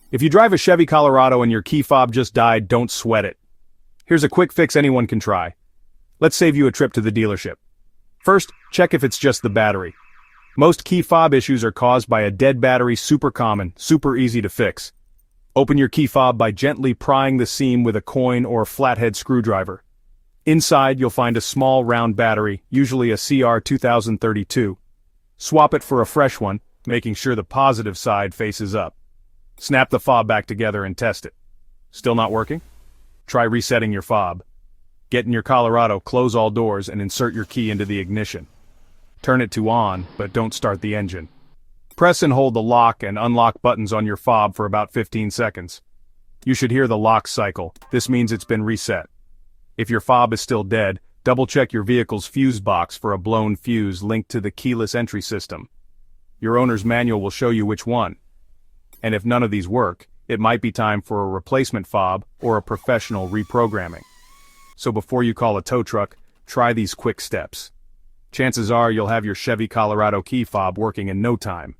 If you drive a Chevy Colorado and your key fob just died, don't sweat it. Here's a quick fix anyone can try. Let's save you a trip to the dealership. First, check if it's just the battery. Most key fob issues are caused by a dead battery, super common, super easy to fix. Open your key fob by gently prying the seam with a coin or flathead screwdriver. Inside, you'll find a small round battery, usually a CR 2032. Swap it for a fresh one, making sure the positive side faces up. Snap the fob back together and test it. Still not working? Try resetting your fob. Get in your Colorado, close all doors, and insert your key into the ignition. Turn it to on, but don't start the engine. Press and hold the lock and unlock buttons on your fob for about 15 seconds. You should hear the lock cycle. This means it's been reset. If your fob is still dead, double-check your vehicle's fuse box for a blown fuse linked to the keyless entry system. Your owner's manual will show you which one. And if none of these work, it might be time for a replacement fob or a professional reprogramming. So before you call a tow truck, try these quick steps. Chances are you'll have your Chevy Colorado key fob working in no time.